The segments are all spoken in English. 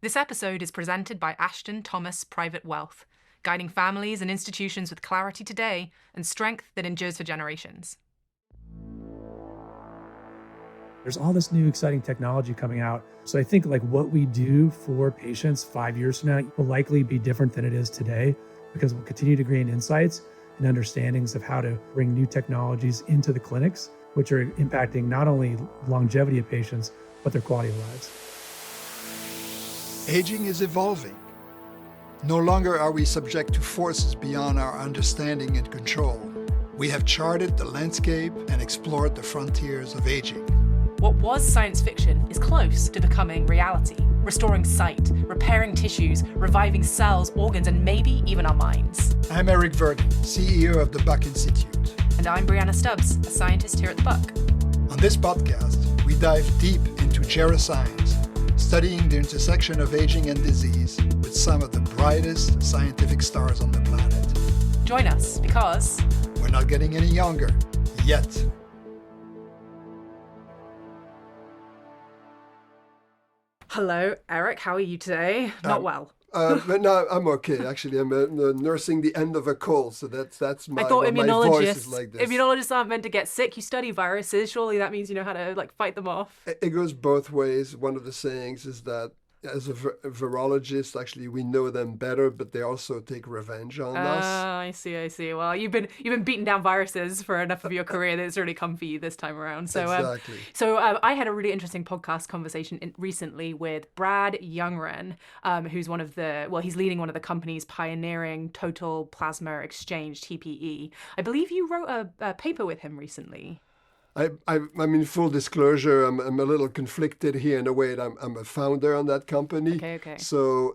This episode is presented by Ashton Thomas Private Wealth, guiding families and institutions with clarity today and strength that endures for generations. There's all this new exciting technology coming out. So I think what we do for patients 5 years from now will likely be different than it is today, because we'll continue to gain insights and understandings of how to bring new technologies into the clinics, which are impacting not only longevity of patients, but their quality of lives. Aging is evolving. No longer are we subject to forces beyond our understanding and control. We have charted the landscape and explored the frontiers of aging. What was science fiction is close to becoming reality, restoring sight, repairing tissues, reviving cells, organs, and maybe even our minds. I'm Eric Verdin, CEO of the Buck Institute. And I'm Brianna Stubbs, a scientist here at the Buck. On this podcast, we dive deep into geroscience, studying the intersection of aging and disease with some of the brightest scientific stars on the planet. Join us because we're not getting any younger, yet. Hello, Eric. How are you today? Not well. But no, I'm okay. Actually, I'm nursing the end of a cold, so that's my. I thought my voice is like this. Immunologists aren't meant to get sick. You study viruses. Surely that means you know how to fight them off. It goes both ways. One of the sayings is that as a virologist, actually, we know them better, but they also take revenge on us. I see. Well, you've been beaten down viruses for enough of your career that it's really come for you this time around. So, exactly. I had a really interesting podcast conversation recently with Brad Younggren, who's he's leading one of the companies pioneering total plasma exchange, TPE. I believe you wrote a paper with him recently. I mean, full disclosure, I'm a little conflicted here in a way that I'm a founder on that company. Okay. So,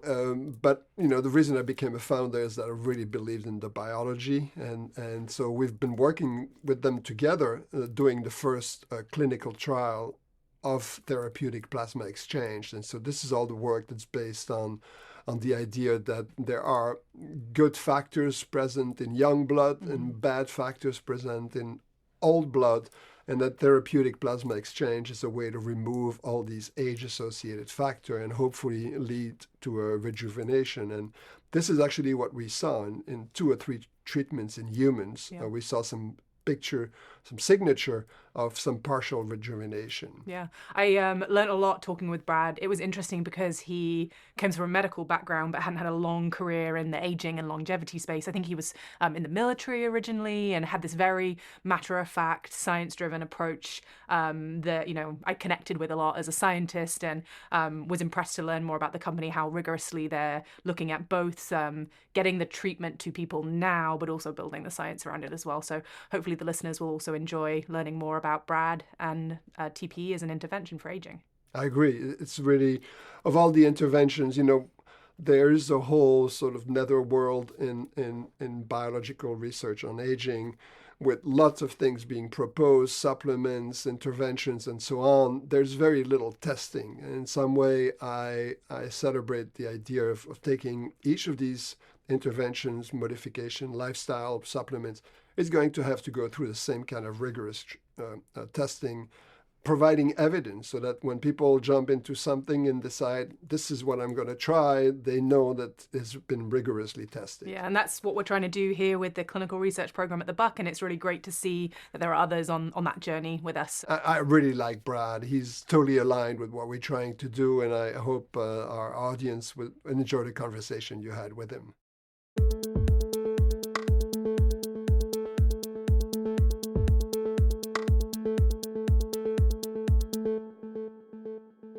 but the reason I became a founder is that I really believed in the biology, and so we've been working with them together, doing the first clinical trial of therapeutic plasma exchange, and so this is all the work that's based on the idea that there are good factors present in young blood and bad factors present in old blood. And that therapeutic plasma exchange is a way to remove all these age-associated factors and hopefully lead to a rejuvenation. And this is actually what we saw in 2 or 3 treatments in humans. Yeah. We saw some signature of some partial rejuvenation. Yeah, I learned a lot talking with Brad. It was interesting because he comes from a medical background but hadn't had a long career in the aging and longevity space. I think he was in the military originally and had this very matter-of-fact, science-driven approach that I connected with a lot as a scientist, and was impressed to learn more about the company, how rigorously they're looking at both getting the treatment to people now, but also building the science around it as well. So hopefully the listeners will also enjoy learning more about Brad and TPE as an intervention for aging. I agree. It's really, of all the interventions, there's a whole sort of netherworld in biological research on aging, with lots of things being proposed, supplements, interventions, and so on. There's very little testing. And in some way, I celebrate the idea of taking each of these interventions, modification, lifestyle, supplements, is going to have to go through the same kind of rigorous testing, providing evidence so that when people jump into something and decide this is what I'm going to try, they know that it's been rigorously tested. Yeah, and that's what we're trying to do here with the clinical research program at the Buck, and it's really great to see that there are others on that journey with us. I really like Brad. He's totally aligned with what we're trying to do, and I hope our audience will enjoy the conversation you had with him.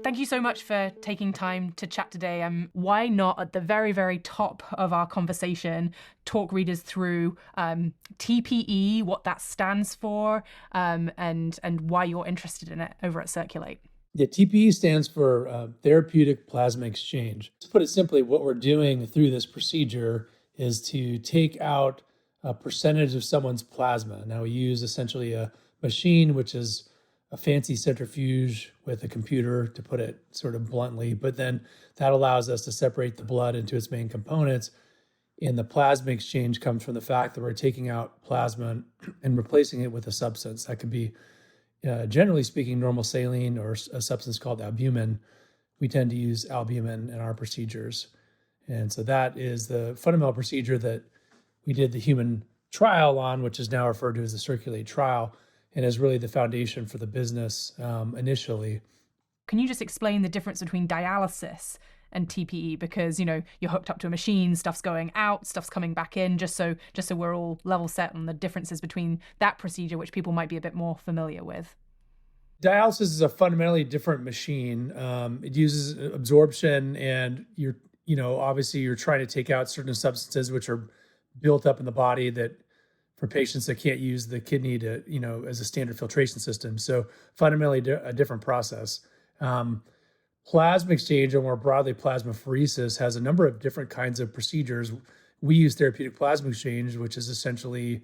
Thank you so much for taking time to chat today. Why not, at the very, very top of our conversation, talk readers through TPE, what that stands for, and why you're interested in it over at Circulate. Yeah, TPE stands for therapeutic plasma exchange. To put it simply, what we're doing through this procedure is to take out a percentage of someone's plasma. Now, we use essentially a machine, which is a fancy centrifuge with a computer, to put it sort of bluntly, but then that allows us to separate the blood into its main components. And the plasma exchange comes from the fact that we're taking out plasma and replacing it with a substance. That could be, generally speaking, normal saline or a substance called albumin, we tend to use albumin in our procedures. And so that is the fundamental procedure that we did the human trial on, which is now referred to as the Circulate trial, and is really the foundation for the business initially. Can you just explain the difference between dialysis and TPE? Because, you're hooked up to a machine, stuff's going out, stuff's coming back in, just so we're all level set on the differences between that procedure, which people might be a bit more familiar with. Dialysis is a fundamentally different machine. It uses absorption, and obviously you're trying to take out certain substances which are built up in the body that for patients that can't use the kidney to, as a standard filtration system. So fundamentally a different process. Plasma exchange, or more broadly plasmapheresis, has a number of different kinds of procedures. We use therapeutic plasma exchange, which is essentially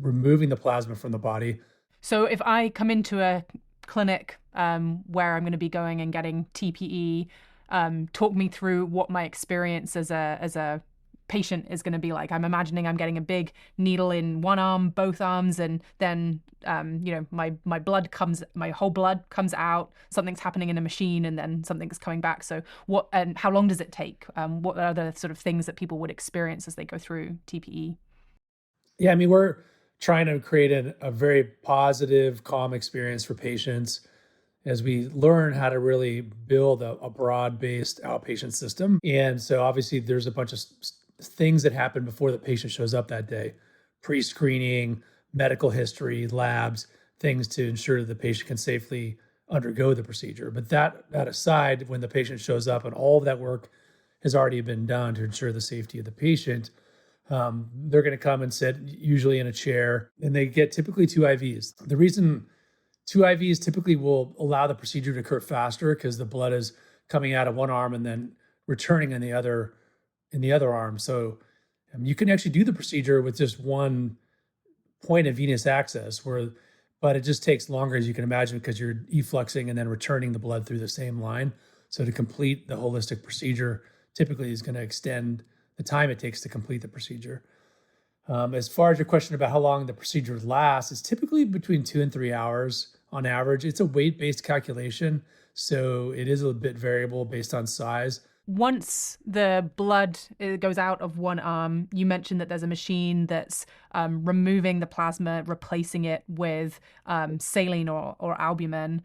removing the plasma from the body. So if I come into a clinic where I'm going to be going and getting TPE, talk me through what my experience as a patient is going to be like. I'm imagining I'm getting a big needle in one arm, both arms, and then my blood comes, my whole blood comes out. Something's happening in a machine, and then something's coming back. So what and how long does it take? What are the sort of things that people would experience as they go through TPE? Yeah, we're trying to create a very positive, calm experience for patients as we learn how to really build a broad-based outpatient system. And so obviously there's a bunch of things that happen before the patient shows up that day: pre-screening, medical history, labs, things to ensure that the patient can safely undergo the procedure. But that aside, when the patient shows up and all of that work has already been done to ensure the safety of the patient, they're going to come and sit usually in a chair, and they get typically 2 IVs. The reason 2 IVs typically will allow the procedure to occur faster because the blood is coming out of one arm and then returning in the other arm. So you can actually do the procedure with just one point of venous access, but it just takes longer, as you can imagine, because you're effluxing and then returning the blood through the same line. So to complete the holistic procedure typically is going to extend the time it takes to complete the procedure. As far as your question about how long the procedure lasts, it's typically between 2 and 3 hours on average. It's a weight-based calculation, so it is a bit variable based on size. Once the blood goes out of one arm, you mentioned that there's a machine that's removing the plasma, replacing it with saline or albumin.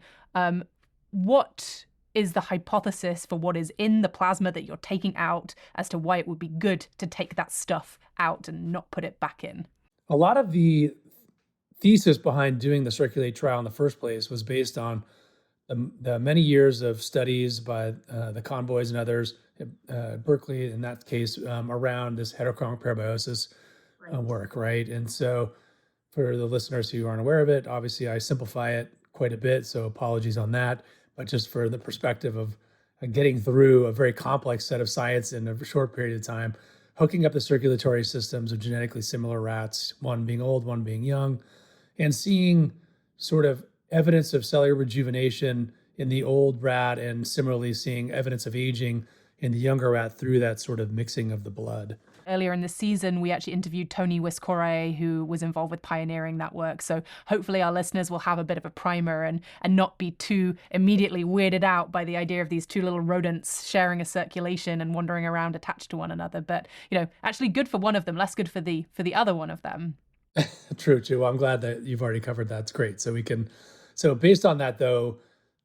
What is the hypothesis for what is in the plasma that you're taking out as to why it would be good to take that stuff out and not put it back in? A lot of the thesis behind doing the Circulate trial in the first place was based on the many years of studies by the Conboys and others at Berkeley, in that case, around this heterochromic parabiosis work, right? And so for the listeners who aren't aware of it, obviously I simplify it quite a bit, so apologies on that. But just for the perspective of getting through a very complex set of science in a short period of time, hooking up the circulatory systems of genetically similar rats, one being old, one being young, and seeing sort of evidence of cellular rejuvenation in the old rat, and similarly seeing evidence of aging in the younger rat through that sort of mixing of the blood. Earlier in the season, we actually interviewed Tony Wiscore, who was involved with pioneering that work. So hopefully our listeners will have a bit of a primer and not be too immediately weirded out by the idea of these two little rodents sharing a circulation and wandering around attached to one another. But, actually good for one of them, less good for the other one of them. True. Well, I'm glad that you've already covered that. It's great. So based on that, though,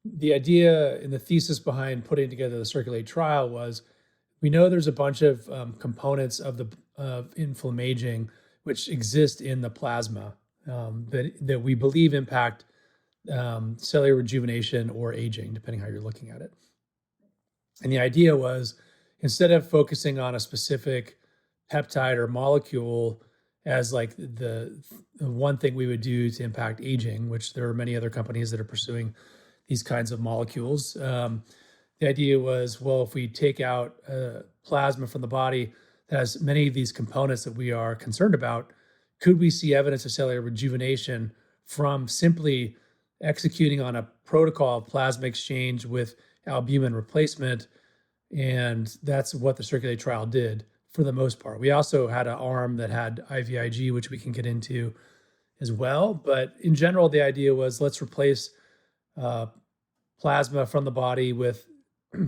the idea and the thesis behind putting together the Circulate trial was, we know there's a bunch of components of inflammaging which exist in the plasma that we believe impact cellular rejuvenation or aging, depending how you're looking at it. And the idea was, instead of focusing on a specific peptide or molecule as like the one thing we would do to impact aging, which there are many other companies that are pursuing these kinds of molecules. The idea was, well, if we take out plasma from the body that has many of these components that we are concerned about, could we see evidence of cellular rejuvenation from simply executing on a protocol of plasma exchange with albumin replacement? And that's what the Circulate trial did for the most part. We also had an arm that had IVIG, which we can get into as well. But in general, the idea was, let's replace plasma from the body with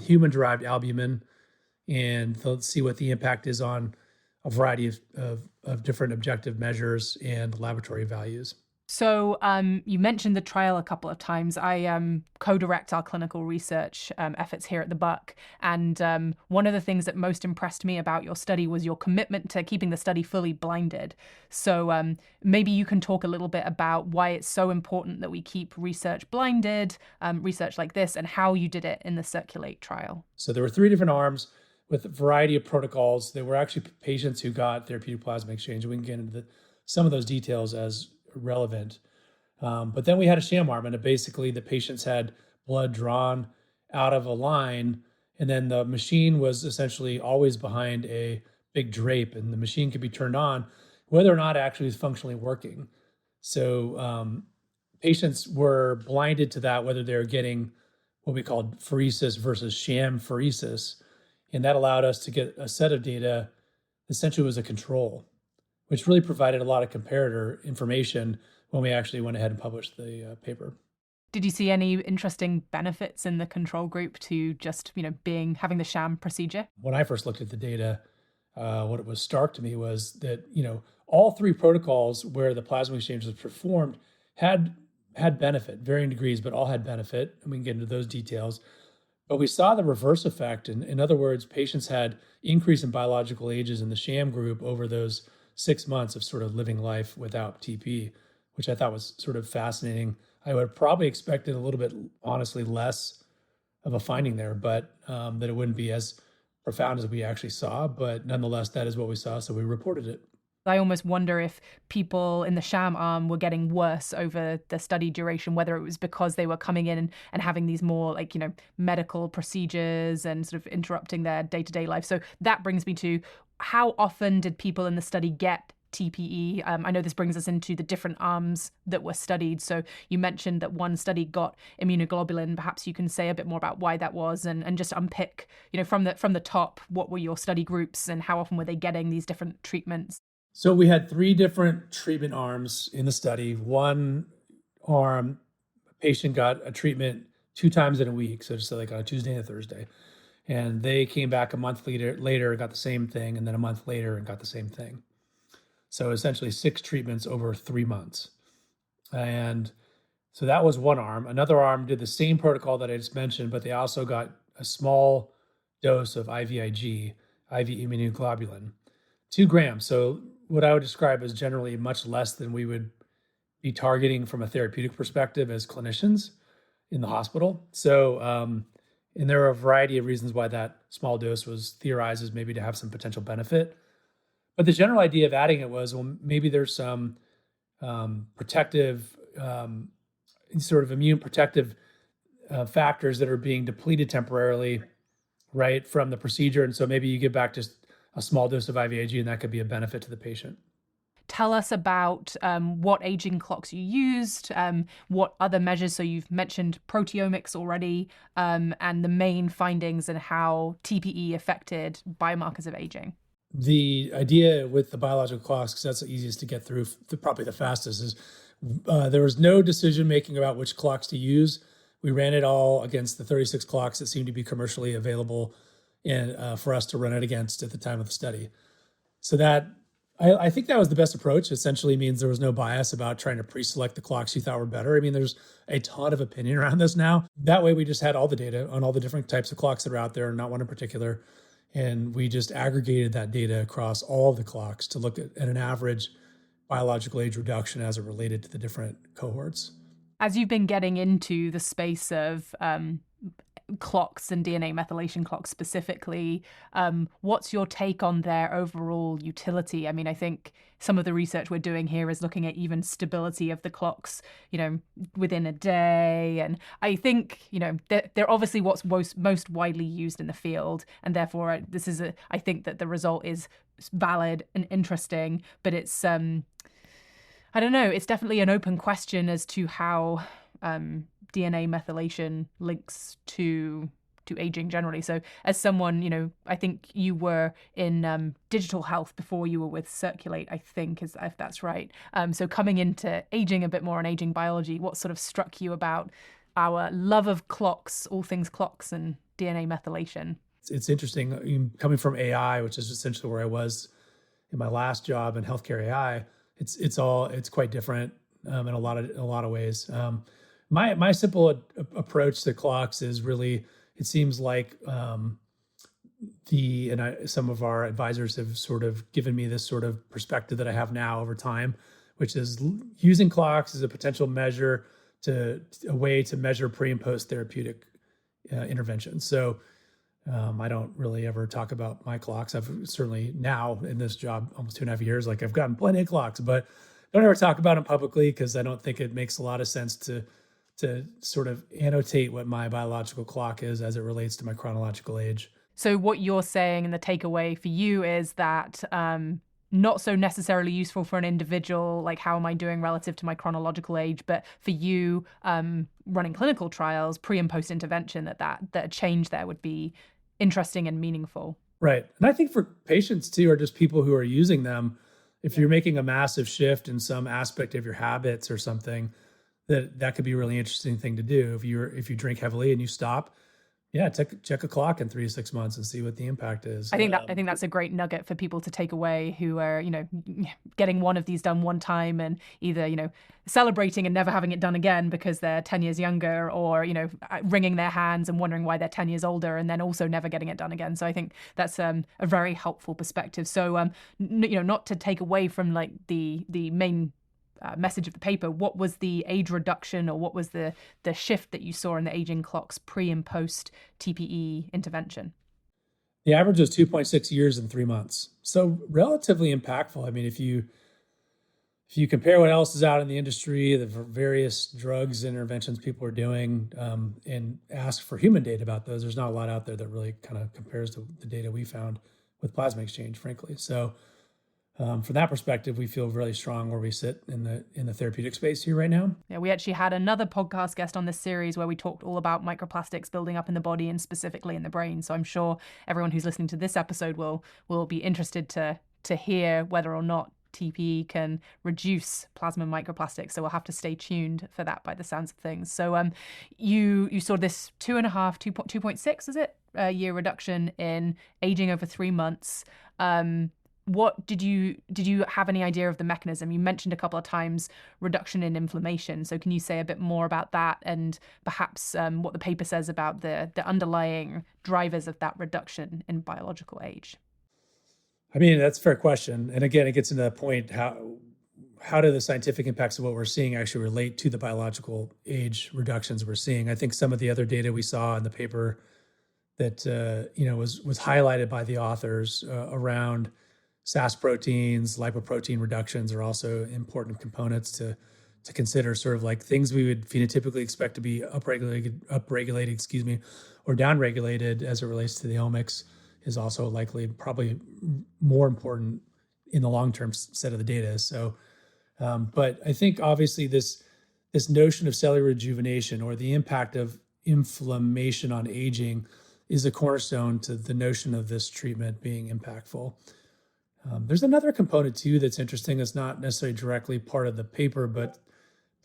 human-derived albumin, and they'll see what the impact is on a variety of different objective measures and laboratory values. So you mentioned the trial a couple of times. I co-direct our clinical research efforts here at the Buck. And one of the things that most impressed me about your study was your commitment to keeping the study fully blinded. So maybe you can talk a little bit about why it's so important that we keep research blinded, research like this, and how you did it in the Circulate trial. So there were 3 different arms with a variety of protocols. There were actually patients who got therapeutic plasma exchange. We can get into some of those details as relevant. But then we had a sham arm, and basically the patients had blood drawn out of a line, and then the machine was essentially always behind a big drape, and the machine could be turned on whether or not it actually was functionally working. So patients were blinded to that, whether they were getting what we called pheresis versus sham pheresis. And that allowed us to get a set of data, essentially was a control, which really provided a lot of comparator information when we actually went ahead and published the paper. Did you see any interesting benefits in the control group to just, having the sham procedure? When I first looked at the data, what was stark to me was that, all 3 protocols where the plasma exchange was performed had benefit, varying degrees, but all had benefit. And we can get into those details. But we saw the reverse effect. In other words, patients had increase in biological ages in the sham group over those 6 months of sort of living life without TP, which I thought was sort of fascinating. I would have probably expected a little bit, honestly, less of a finding there, but that it wouldn't be as profound as we actually saw. But nonetheless, that is what we saw, so we reported it. I almost wonder if people in the sham arm were getting worse over the study duration, whether it was because they were coming in and having these more medical procedures and sort of interrupting their day-to-day life. So that brings me to, how often did people in the study get TPE? I know this brings us into the different arms that were studied. So you mentioned that one study got immunoglobulin. Perhaps you can say a bit more about why that was, and just unpick, from the top, what were your study groups and how often were they getting these different treatments? So we had 3 different treatment arms in the study. One arm, a patient got a treatment 2 times in a week, so just like on a Tuesday and a Thursday. And they came back a month later, got the same thing, and then a month later and got the same thing. So essentially 6 treatments over 3 months. And so that was one arm. Another arm did the same protocol that I just mentioned, but they also got a small dose of IVIG, IV immunoglobulin, 2 grams. So what I would describe as generally much less than we would be targeting from a therapeutic perspective as clinicians in the hospital. So, and there are a variety of reasons why that small dose was theorized as maybe to have some potential benefit. But the general idea of adding it was, well, maybe there's some protective, sort of immune protective factors that are being depleted temporarily, right, from the procedure. And so maybe you give back just a small dose of IVIG, and that could be a benefit to the patient. Tell us about what aging clocks you used, what other measures. So you've mentioned proteomics already, and the main findings and how TPE affected biomarkers of aging. The idea with the biological clocks, because that's the easiest to get through, probably the fastest, is there was no decision making about which clocks to use. We ran it all against the 36 clocks that seemed to be commercially available and for us to run it against at the time of the study. So that, I think that was the best approach. Essentially means there was no bias about trying to pre-select the clocks you thought were better. I mean, there's a ton of opinion around this now. That way we just had all the data on all the different types of clocks that are out there, not one in particular. And we just aggregated that data across all of the clocks to look at an average biological age reduction as it related to the different cohorts. As you've been getting into the space of clocks and DNA methylation clocks specifically, what's your take on their overall utility? I mean, I think some of the research we're doing here is looking at even stability of the clocks, within a day. And I think, they're obviously what's most widely used in the field. And therefore, I think that the result is valid and interesting, but it's, I don't know, it's definitely an open question as to how DNA methylation links to aging generally. So as someone, I think you were in digital health before you were with Circulate, I think, if that's right. So coming into aging a bit more and aging biology, what sort of struck you about our love of clocks, all things clocks and DNA methylation. It's interesting coming from AI, which is essentially where I was in my last job in healthcare AI. It's quite different in a lot of ways. My simple approach to clocks is really, it seems like some of our advisors have sort of given me this sort of perspective that I have now over time, which is using clocks as a potential measure a way to measure pre and post therapeutic interventions. So I don't really ever talk about my clocks. I've certainly now in this job, almost 2.5 years, like I've gotten plenty of clocks, but don't ever talk about them publicly because I don't think it makes a lot of sense to sort of annotate what my biological clock is as it relates to my chronological age. So what you're saying and the takeaway for you is that not so necessarily useful for an individual, like how am I doing relative to my chronological age, but for you running clinical trials, pre and post intervention, that a change there would be interesting and meaningful. Right. And I think for patients too, or just people who are using them, if you're making a massive shift in some aspect of your habits or something, that could be a really interesting thing to do. If you drink heavily and you stop, check a clock in 3 to 6 months and see what the impact is. I think that's a great nugget for people to take away who are, getting one of these done one time and either, celebrating and never having it done again because they're 10 years younger, or, wringing their hands and wondering why they're 10 years older and then also never getting it done again. So I think that's a very helpful perspective. So, not to take away from like the main message of the paper, what was the age reduction or what was the shift that you saw in the aging clocks pre and post TPE intervention? The average was 2.6 years and 3 months. So relatively impactful. I mean, if you compare what else is out in the industry, the various drugs interventions people are doing, and ask for human data about those, there's not a lot out there that really kind of compares to the data we found with plasma exchange, frankly. So from that perspective, we feel really strong where we sit in the therapeutic space here right now. Yeah, we actually had another podcast guest on this series where we talked all about microplastics building up in the body and specifically in the brain. So I'm sure everyone who's listening to this episode will be interested to hear whether or not TPE can reduce plasma microplastics. So we'll have to stay tuned for that by the sounds of things. So you saw this 2.6, is it? Year reduction in aging over 3 months. What did you have any idea of the mechanism? You mentioned a couple of times reduction in inflammation. So can you say a bit more about that and perhaps what the paper says about the underlying drivers of that reduction in biological age? I mean, that's a fair question. And again, it gets into that point, how do the scientific impacts of what we're seeing actually relate to the biological age reductions we're seeing? I think some of the other data we saw in the paper that was highlighted by the authors around SAS proteins, lipoprotein reductions are also important components to consider, sort of like things we would phenotypically expect to be upregulated, or downregulated as it relates to the omics is also likely probably more important in the long-term set of the data. So, but I think obviously this notion of cellular rejuvenation or the impact of inflammation on aging is a cornerstone to the notion of this treatment being impactful. There's another component too that's interesting. It's not necessarily directly part of the paper, but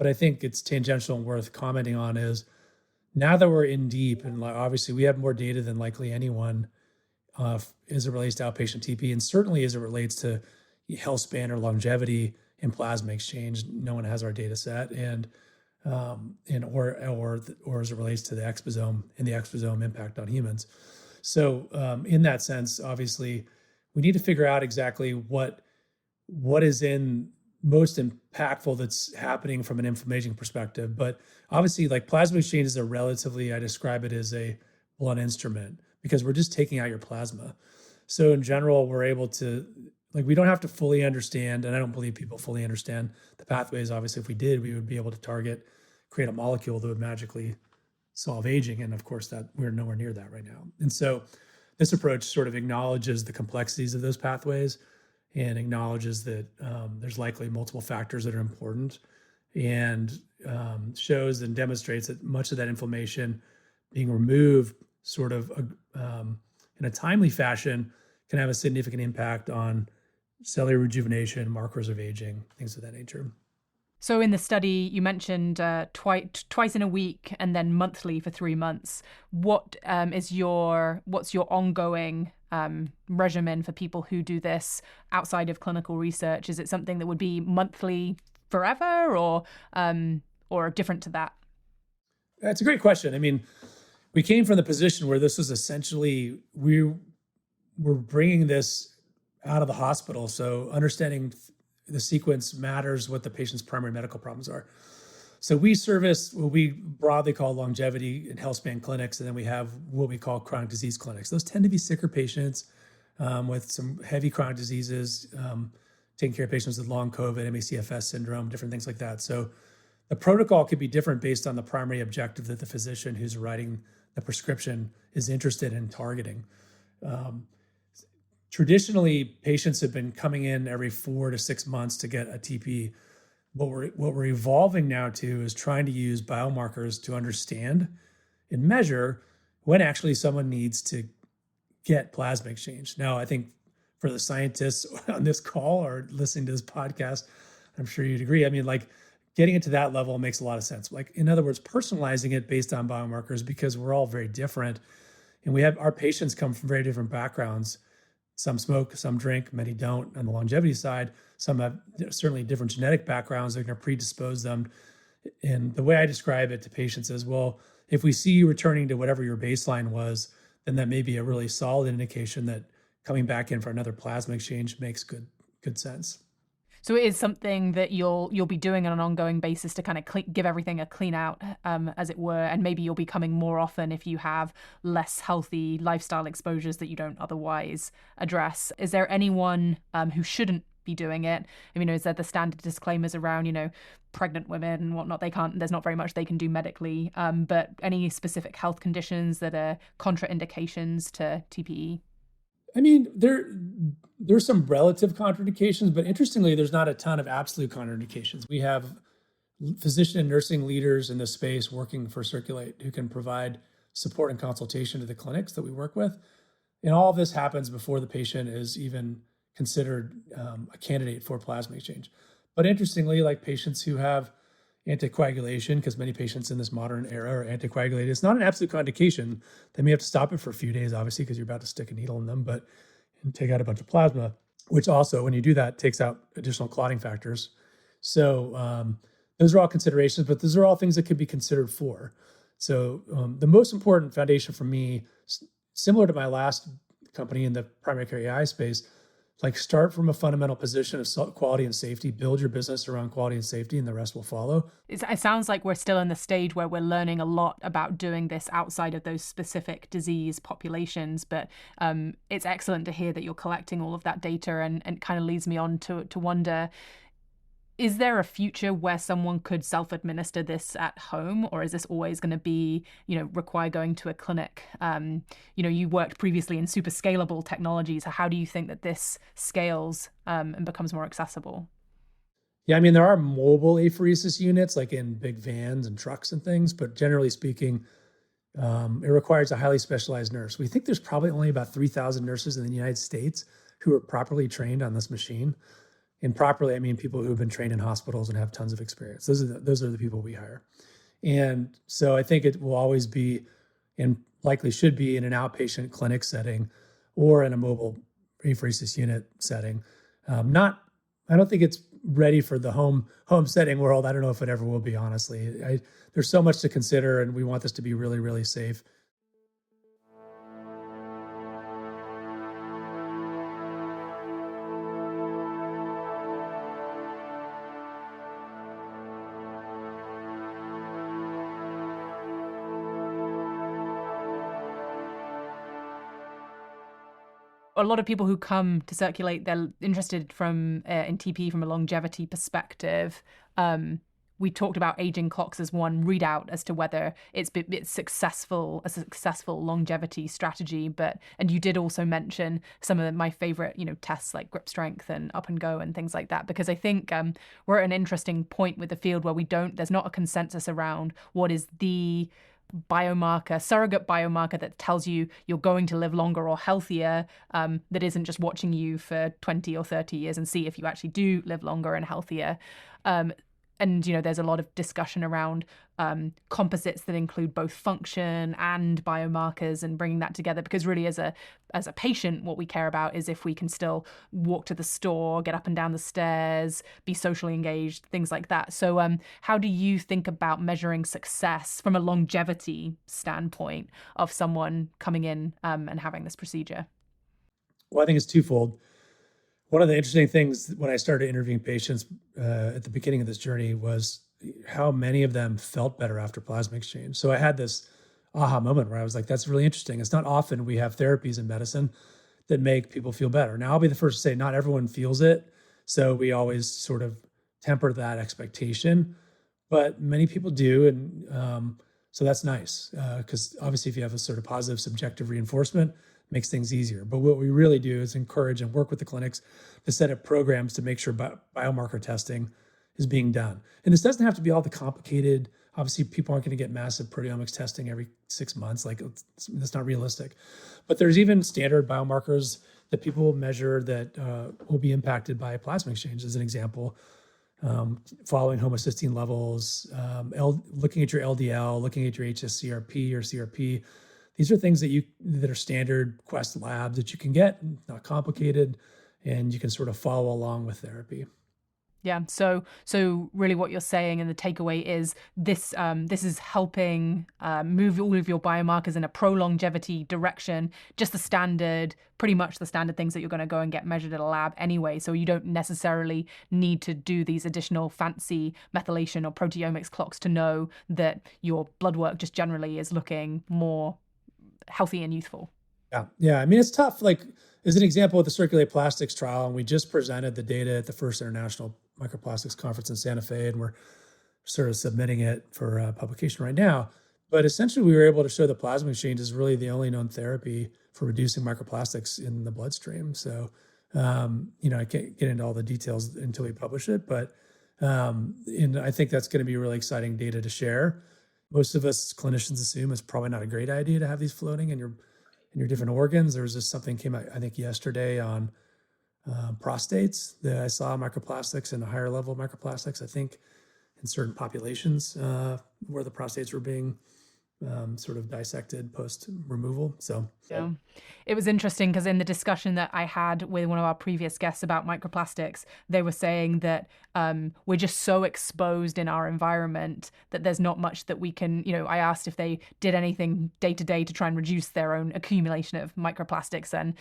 I think it's tangential and worth commenting on is now that we're in deep, and obviously we have more data than likely anyone as it relates to outpatient TP, and certainly as it relates to healthspan or longevity in plasma exchange. No one has our data set, or as it relates to the exposome and the exposome impact on humans. So in that sense, obviously, we need to figure out exactly what is in most impactful that's happening from an inflammation perspective. But obviously, like plasma exchange is I describe it as a blunt instrument because we're just taking out your plasma. So in general, we're able to, we don't have to fully understand, and I don't believe people fully understand the pathways. Obviously, if we did, we would be able to create a molecule that would magically solve aging. And of course, that we're nowhere near that right now. And so this approach sort of acknowledges the complexities of those pathways and acknowledges that there's likely multiple factors that are important, and shows and demonstrates that much of that inflammation being removed sort of in a timely fashion can have a significant impact on cellular rejuvenation, markers of aging, things of that nature. So in the study, you mentioned twice in a week and then monthly for 3 months. What's your ongoing regimen for people who do this outside of clinical research? Is it something that would be monthly forever, or different to that? That's a great question. I mean, we came from the position where this was essentially, we were bringing this out of the hospital. So understanding the sequence matters what the patient's primary medical problems are. So we service what we broadly call longevity and healthspan clinics, and then we have what we call chronic disease clinics. Those tend to be sicker patients with some heavy chronic diseases, taking care of patients with long COVID, ME/CFS syndrome, different things like that. So the protocol could be different based on the primary objective that the physician who's writing the prescription is interested in targeting. Traditionally, patients have been coming in every 4 to 6 months to get a TP. What we're evolving now to is trying to use biomarkers to understand and measure when actually someone needs to get plasma exchange. Now, I think for the scientists on this call or listening to this podcast, I'm sure you'd agree. I mean, like getting it to that level makes a lot of sense. Like, in other words, personalizing it based on biomarkers, because we're all very different. And we have our patients come from very different backgrounds. Some smoke, some drink, many don't. On the longevity side, some have certainly different genetic backgrounds that are going to predispose them. And the way I describe it to patients is, well, if we see you returning to whatever your baseline was, then that may be a really solid indication that coming back in for another plasma exchange makes good sense. So it is something that you'll be doing on an ongoing basis to kind of give everything a clean out, as it were, and maybe you'll be coming more often if you have less healthy lifestyle exposures that you don't otherwise address. Is there anyone who shouldn't be doing it? I mean, is there the standard disclaimers around, pregnant women and whatnot? There's not very much they can do medically, but any specific health conditions that are contraindications to TPE? I mean, there's some relative contraindications, but interestingly, there's not a ton of absolute contraindications. We have physician and nursing leaders in this space working for Circulate who can provide support and consultation to the clinics that we work with. And all of this happens before the patient is even considered a candidate for plasma exchange. But interestingly, like patients who have anticoagulation, because many patients in this modern era are anticoagulated, it's not an absolute contraindication. They may have to stop it for a few days, obviously, because you're about to stick a needle in them, and take out a bunch of plasma, which also, when you do that, takes out additional clotting factors. So those are all considerations, but those are all things that could be considered for. So the most important foundation for me, similar to my last company in the primary care AI space, like start from a fundamental position of quality and safety, build your business around quality and safety, and the rest will follow. It sounds like we're still in the stage where we're learning a lot about doing this outside of those specific disease populations, but it's excellent to hear that you're collecting all of that data, and kind of leads me on to wonder, is there a future where someone could self-administer this at home, or is this always going to be, require going to a clinic? You worked previously in super scalable technologies. So how do you think that this scales and becomes more accessible? Yeah, I mean, there are mobile apheresis units like in big vans and trucks and things, but generally speaking, it requires a highly specialized nurse. We think there's probably only about 3,000 nurses in the United States who are properly trained on this machine. And properly, I mean people who have been trained in hospitals and have tons of experience. Those are the people we hire. And so I think it will always be, and likely should be, in an outpatient clinic setting or in a mobile apheresis unit setting. I don't think it's ready for the home setting world. I don't know if it ever will be, honestly. There's so much to consider, and we want this to be really, really safe. A lot of people who come to Circulate, they're interested in TP from a longevity perspective. We talked about aging clocks as one readout as to whether it's a successful longevity strategy. And you did also mention some of my favorite, tests like grip strength and up and go and things like that, because I think we're at an interesting point with the field where there's not a consensus around what is the surrogate biomarker that tells you you're going to live longer or healthier, that isn't just watching you for 20 or 30 years and see if you actually do live longer and healthier. and there's a lot of discussion around composites that include both function and biomarkers, and bringing that together, because really as a patient, what we care about is if we can still walk to the store, get up and down the stairs, be socially engaged, things like that. So how do you think about measuring success from a longevity standpoint of someone coming in and having this procedure? Well, I think it's twofold. One of the interesting things when I started interviewing patients at the beginning of this journey was how many of them felt better after plasma exchange. So I had this aha moment where I was like, that's really interesting. It's not often we have therapies in medicine that make people feel better. Now, I'll be the first to say not everyone feels it. So we always sort of temper that expectation, but many people do. And so that's nice because obviously if you have a sort of positive subjective reinforcement, makes things easier. But what we really do is encourage and work with the clinics to set up programs to make sure biomarker testing is being done. And this doesn't have to be all the complicated. Obviously, people aren't going to get massive proteomics testing every 6 months. Like, that's not realistic. But there's even standard biomarkers that people will measure that will be impacted by plasma exchange. As an example, following homocysteine levels, looking at your LDL, looking at your hsCRP or CRP. These are things that are standard Quest labs that you can get, not complicated, and you can sort of follow along with therapy. Yeah. So really what you're saying, and the takeaway is this is helping move all of your biomarkers in a pro-longevity direction, just pretty much the standard things that you're going to go and get measured at a lab anyway. So you don't necessarily need to do these additional fancy methylation or proteomics clocks to know that your blood work just generally is looking more healthy and youthful. Yeah. I mean, it's tough. Like, as an example, with the Circulate Plastics trial, and we just presented the data at the first International Microplastics Conference in Santa Fe, and we're sort of submitting it for publication right now. But essentially, we were able to show that plasma exchange is really the only known therapy for reducing microplastics in the bloodstream. So, I can't get into all the details until we publish it, but and I think that's going to be really exciting data to share. Most of us clinicians assume it's probably not a great idea to have these floating in your different organs. There was just something came out, I think, yesterday on prostates that I saw microplastics and a higher level of microplastics, I think, in certain populations where the prostates were being sort of dissected post removal. So yeah, it was interesting because in the discussion that I had with one of our previous guests about microplastics, they were saying that we're just so exposed in our environment that there's not much that we can, I asked if they did anything day to day to try and reduce their own accumulation of microplastics, and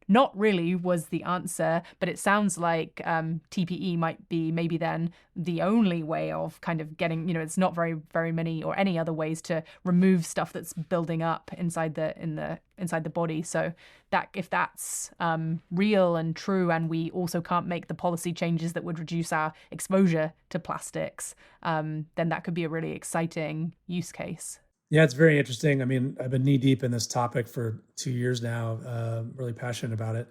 not really was the answer. But it sounds like TPE might be maybe then the only way of kind of getting, it's not very, very many or any other ways to remove stuff that's building up inside the body. So that if that's real and true, and we also can't make the policy changes that would reduce our exposure to plastics, then that could be a really exciting use case. Yeah, it's very interesting. I mean, I've been knee deep in this topic for 2 years now, really passionate about it.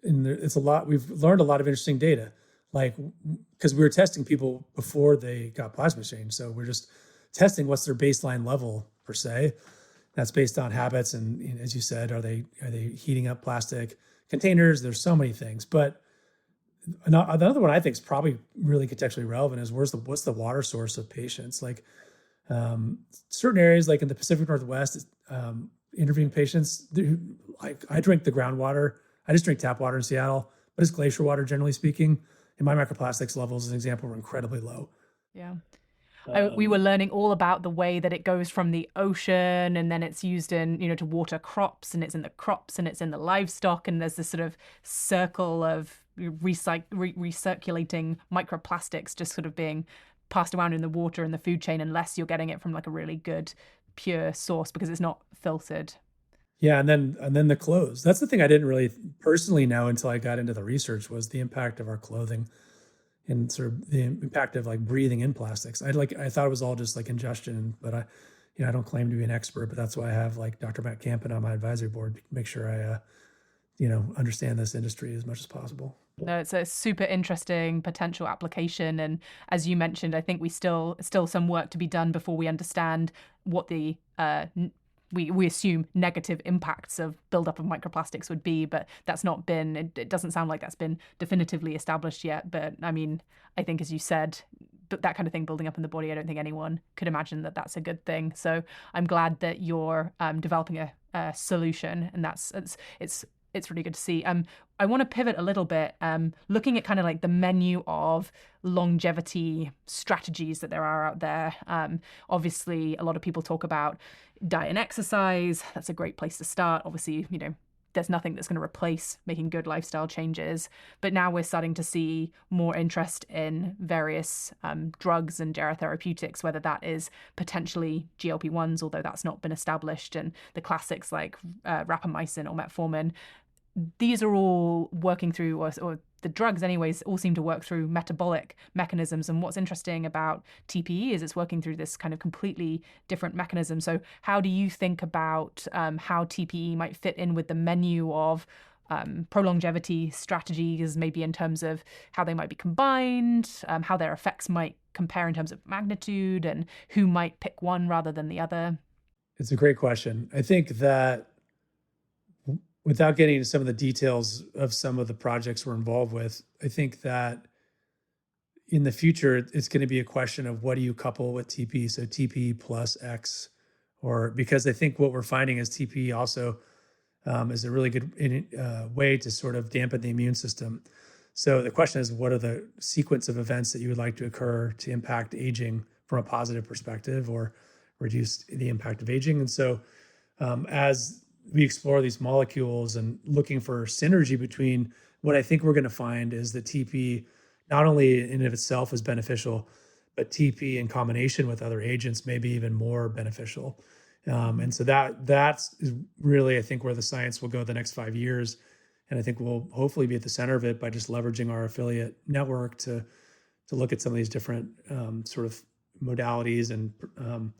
And it's a lot, we've learned a lot of interesting data, like, because we were testing people before they got plasma exchange. So we're just testing what's their baseline level per se. That's based on habits. And as you said, are they heating up plastic containers? There's so many things. But another one I think is probably really contextually relevant is what's the water source of patients? Like certain areas, like in the Pacific Northwest, interviewing patients, like I drink the groundwater. I just drink tap water in Seattle, but it's glacier water, generally speaking. And my microplastics levels, as an example, were incredibly low. Yeah. We were learning all about the way that it goes from the ocean, and then it's used in, to water crops, and it's in the crops, and it's in the livestock, and there's this sort of circle of recirculating microplastics just sort of being passed around in the water and the food chain, unless you're getting it from like a really good pure source because it's not filtered. Yeah, and then the clothes. That's the thing I didn't really personally know until I got into the research, was the impact of our clothing and sort of the impact of like breathing in plastics. I thought it was all just like ingestion, but I don't claim to be an expert, but that's why I have like Dr. Matt Campen on my advisory board to make sure I understand this industry as much as possible. No, it's a super interesting potential application. And as you mentioned, I think we still some work to be done before we understand what the we assume negative impacts of buildup of microplastics would be, but that's not been, it doesn't sound like that's been definitively established yet. But I mean, I think as you said, that kind of thing building up in the body, I don't think anyone could imagine that that's a good thing. So I'm glad that you're developing a solution, and it's really good to see. I want to pivot a little bit, looking at kind of like the menu of longevity strategies that there are out there. Obviously, a lot of people talk about diet and exercise. That's a great place to start. Obviously, there's nothing that's going to replace making good lifestyle changes. But now we're starting to see more interest in various drugs and therapeutics, whether that is potentially GLP-1s, although that's not been established, and the classics like rapamycin or metformin. These are all working through, or the drugs anyways, all seem to work through metabolic mechanisms. And what's interesting about TPE is it's working through this kind of completely different mechanism. So how do you think about how TPE might fit in with the menu of pro-longevity strategies, maybe in terms of how they might be combined, how their effects might compare in terms of magnitude, and who might pick one rather than the other? It's a great question. I think that without getting into some of the details of some of the projects we're involved with, I think that in the future, it's going to be a question of what do you couple with TPE? So TPE plus X, because I think what we're finding is TPE also is a really good way to sort of dampen the immune system. So the question is, what are the sequence of events that you would like to occur to impact aging from a positive perspective or reduce the impact of aging? And so as we explore these molecules and looking for synergy between, what I think we're going to find is that TP not only in and of itself is beneficial, but TP in combination with other agents may be even more beneficial. And so that's really, I think, where the science will go the next 5 years. And I think we'll hopefully be at the center of it by just leveraging our affiliate network to look at some of these different sort of modalities and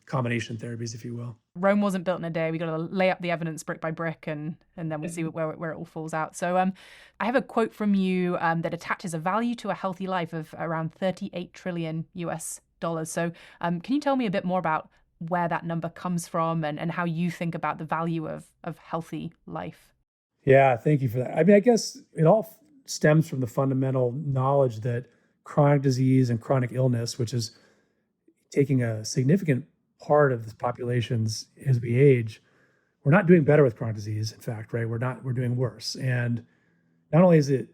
combination therapies, if you will. Rome wasn't built in a day. We got to lay up the evidence brick by brick, and then we'll see where it all falls out. So I have a quote from you that attaches a value to a healthy life of around $38 trillion US. So can you tell me a bit more about where that number comes from and how you think about the value of healthy life? Yeah, thank you for that. I mean, I guess it all stems from the fundamental knowledge that chronic disease and chronic illness, which is taking a significant part of the populations as we age, we're not doing better with chronic disease. In fact, right? We're doing worse. And not only is it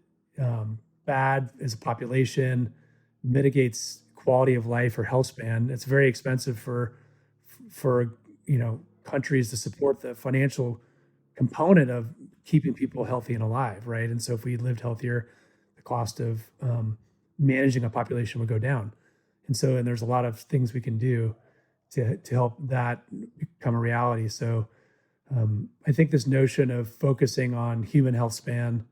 bad as a population, mitigates quality of life or health span. It's very expensive for countries to support the financial component of keeping people healthy and alive, right? And so if we lived healthier, the cost of managing a population would go down. And there's a lot of things we can do to help that become a reality. So I think this notion of focusing on human health span,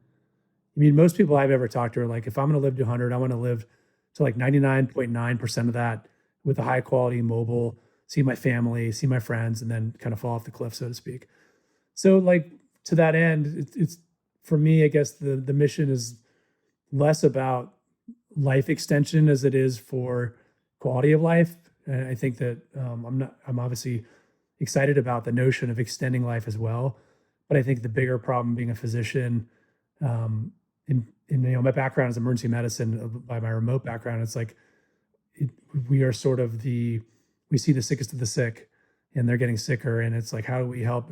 I mean, most people I've ever talked to are like, if I'm going to live to 100, I want to live to like 99.9% of that with a high quality mobile, see my family, see my friends, and then kind of fall off the cliff, so to speak. So like to that end, it's for me, I guess the mission is less about life extension as it is for quality of life. And I think that I'm obviously excited about the notion of extending life as well. But I think the bigger problem being a physician, my background is emergency medicine by my remote background. It's like we are sort of we see the sickest of the sick and they're getting sicker. And it's like, how do we help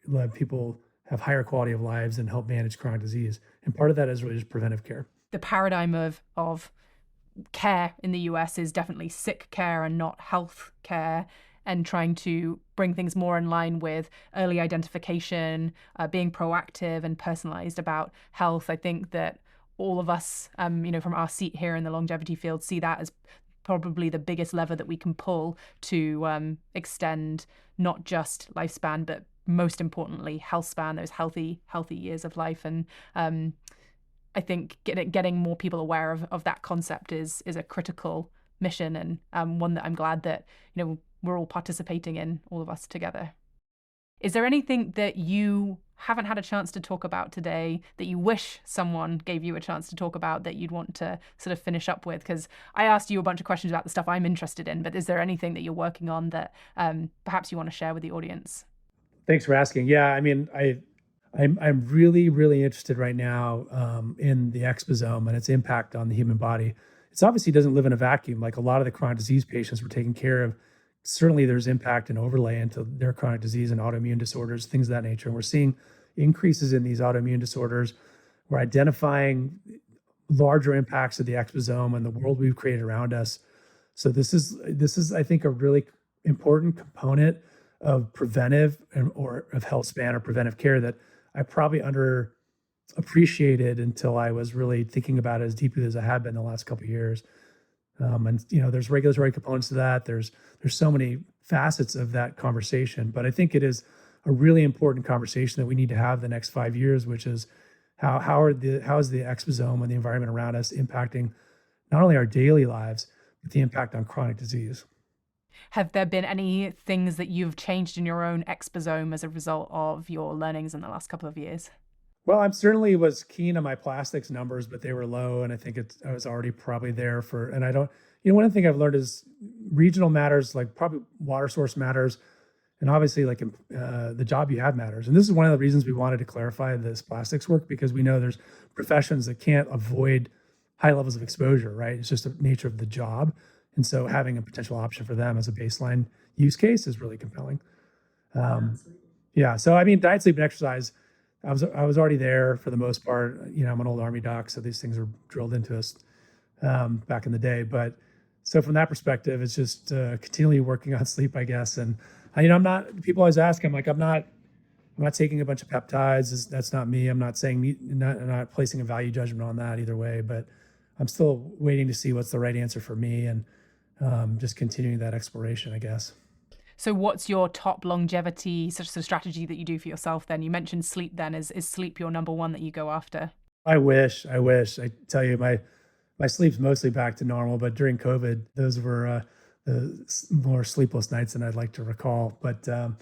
let people have higher quality of lives and help manage chronic disease? And part of that is really just preventive care. The paradigm of care in the US is definitely sick care and not health care, and trying to bring things more in line with early identification, being proactive and personalized about health. I think that all of us, from our seat here in the longevity field, see that as probably the biggest lever that we can pull to extend not just lifespan, but most importantly, health span, those healthy years of life. And I think getting more people aware of that concept is a critical mission, and one that I'm glad that we're all participating in, all of us together. Is there anything that you haven't had a chance to talk about today that you wish someone gave you a chance to talk about that you'd want to sort of finish up with? Because I asked you a bunch of questions about the stuff I'm interested in, but is there anything that you're working on that perhaps you want to share with the audience? Thanks for asking. Yeah, I mean, I'm really, really interested right now in the exposome and its impact on the human body. it's obviously doesn't live in a vacuum. Like a lot of the chronic disease patients we're taking care of, certainly there's impact and overlay into their chronic disease and autoimmune disorders, things of that nature. And we're seeing increases in these autoimmune disorders. We're identifying larger impacts of the exposome and the world we've created around us. So this is I think a really important component of preventive or of healthspan or preventive care that I probably underappreciated until I was really thinking about it as deeply as I have been the last couple of years. And there's regulatory components to that. There's so many facets of that conversation, but I think it is a really important conversation that we need to have the next 5 years, which is how is the exposome and the environment around us impacting not only our daily lives, but the impact on chronic disease. Have there been any things that you've changed in your own exposome as a result of your learnings in the last couple of years? Well, I certainly was keen on my plastics numbers, but they were low, and I think I was already probably there and I don't, one thing I've learned is regional matters, like probably water source matters, and obviously like the job you have matters. And this is one of the reasons we wanted to clarify this plastics work, because we know there's professions that can't avoid high levels of exposure, right? It's just the nature of the job. And so having a potential option for them as a baseline use case is really compelling. Yeah. So, I mean, diet, sleep, and exercise, I was already there for the most part. I'm an old Army doc, so these things were drilled into us back in the day. But so from that perspective, it's just continually working on sleep, I guess. And I'm not. People always ask, I'm not taking a bunch of peptides. That's not me. I'm not saying not placing a value judgment on that either way. But I'm still waiting to see what's the right answer for me, and just continuing that exploration, I guess. So what's your top longevity strategy that you do for yourself then? You mentioned sleep then. Is sleep your number one that you go after? I wish. I tell you, my sleep's mostly back to normal, but during COVID, those were the more sleepless nights than I'd like to recall. But I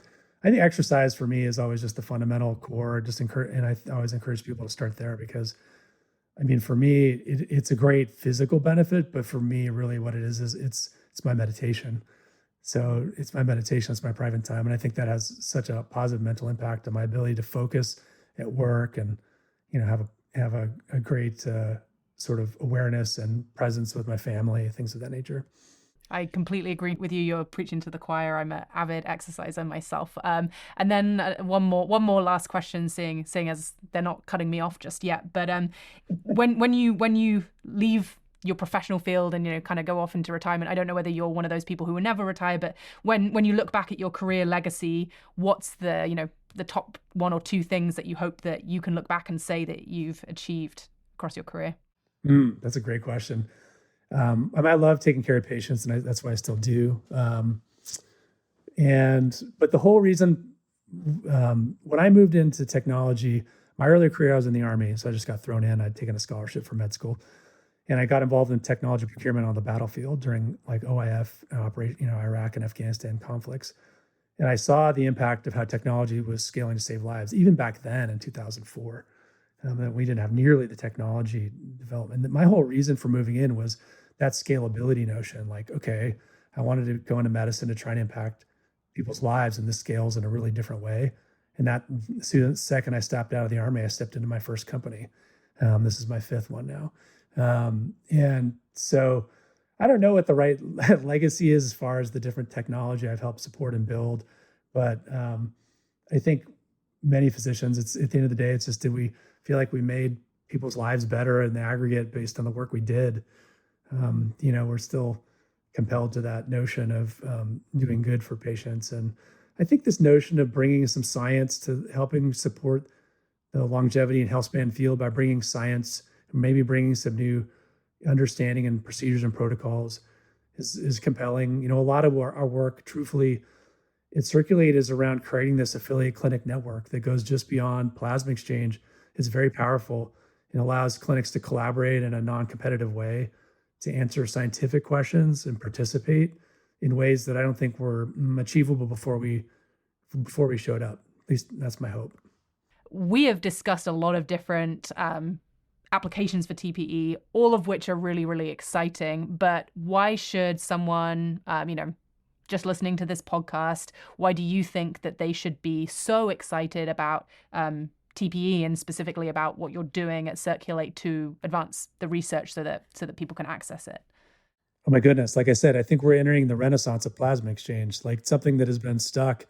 think exercise for me is always just the fundamental core. And I always encourage people to start there, because I mean, for me, it's a great physical benefit, but for me, really what it is it's my meditation. So it's my meditation, it's my private time. And I think that has such a positive mental impact on my ability to focus at work and, have a great sort of awareness and presence with my family, things of that nature. I completely agree with you. You're preaching to the choir. I'm an avid exerciser myself. And then one more last question, seeing as they're not cutting me off just yet. But when you leave your professional field and kind of go off into retirement, I don't know whether you're one of those people who will never retire, but when you look back at your career legacy, what's the top one or two things that you hope that you can look back and say that you've achieved across your career? That's a great question. I love taking care of patients, and that's why I still do. But the whole reason, when I moved into technology, my earlier career, I was in the Army, so I just got thrown in. I'd taken a scholarship for med school, and I got involved in technology procurement on the battlefield during like OIF operation, Iraq and Afghanistan conflicts. And I saw the impact of how technology was scaling to save lives, even back then in 2004. That we didn't have nearly the technology development. My whole reason for moving in was that scalability notion. Like, okay, I wanted to go into medicine to try and impact people's lives, and this scales in a really different way. And that the second I stepped out of the Army, I stepped into my first company. This is my fifth one now. And so I don't know what the right legacy is as far as the different technology I've helped support and build. But I think many physicians, it's at the end of the day, it's just, did we feel like we made people's lives better in the aggregate based on the work we did? We're still compelled to that notion of doing good for patients. And I think this notion of bringing some science to helping support the longevity and healthspan field by bringing science, maybe bringing some new understanding and procedures and protocols is compelling. A lot of our work, truthfully, at Circulate is around creating this affiliate clinic network that goes just beyond plasma exchange. It's very powerful and allows clinics to collaborate in a non-competitive way to answer scientific questions and participate in ways that I don't think were achievable before we showed up. At least that's my hope. We have discussed a lot of different applications for TPE, all of which are really, really exciting. But why should someone, just listening to this podcast, why do you think that they should be so excited about TPE and specifically about what you're doing at Circulate to advance the research so that people can access it? Oh my goodness. Like I said, I think we're entering the renaissance of plasma exchange, like something that has been stuck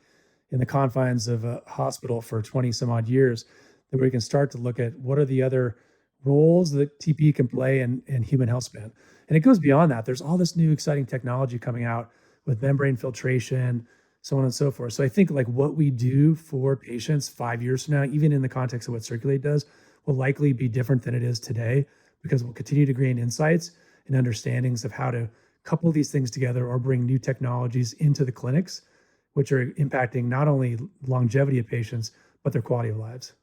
in the confines of a hospital for 20 some odd years, that we can start to look at what are the other roles that TPE can play in human health span. And it goes beyond that. There's all this new exciting technology coming out with membrane filtration, so on and so forth. So I think like what we do for patients 5 years from now, even in the context of what Circulate does, will likely be different than it is today, because we'll continue to gain insights and understandings of how to couple these things together or bring new technologies into the clinics, which are impacting not only longevity of patients, but their quality of lives.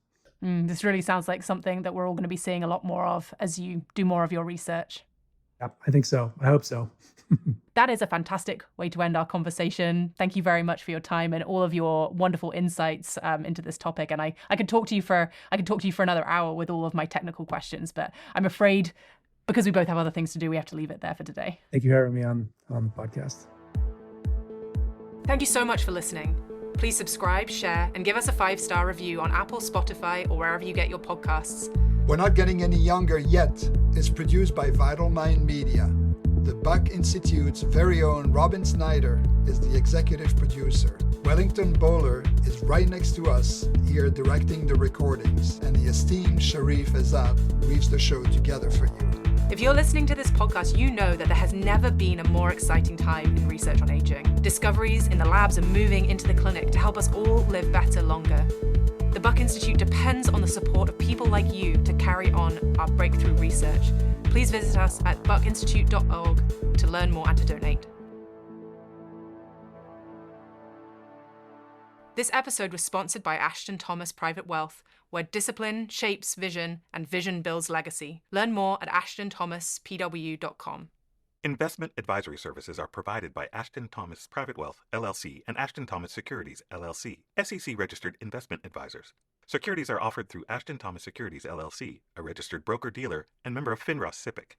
This really sounds like something that we're all going to be seeing a lot more of as you do more of your research. Yeah, I think so. I hope so. That is a fantastic way to end our conversation. Thank you very much for your time and all of your wonderful insights into this topic. And I could talk to you for another hour with all of my technical questions, but I'm afraid because we both have other things to do, we have to leave it there for today. Thank you for having me on the podcast. Thank you so much for listening. Please subscribe, share, and give us a 5-star review on Apple, Spotify, or wherever you get your podcasts. We're Not Getting Any Younger Yet is produced by Vital Mind Media. The Buck Institute's very own Robin Snyder is the executive producer. Wellington Bowler is right next to us here directing the recordings, and the esteemed Sharif Azad weaves the show together for you. If you're listening to this podcast, you know that there has never been a more exciting time in research on aging. Discoveries in the labs are moving into the clinic to help us all live better longer. The Buck Institute depends on the support of people like you to carry on our breakthrough research. Please visit us at buckinstitute.org to learn more and to donate. This episode was sponsored by Ashton Thomas Private Wealth, where discipline shapes vision and vision builds legacy. Learn more at ashtonthomaspw.com. Investment advisory services are provided by Ashton Thomas Private Wealth, LLC, and Ashton Thomas Securities, LLC, SEC-registered investment advisors. Securities are offered through Ashton Thomas Securities, LLC, a registered broker-dealer and member of FINRA SIPC.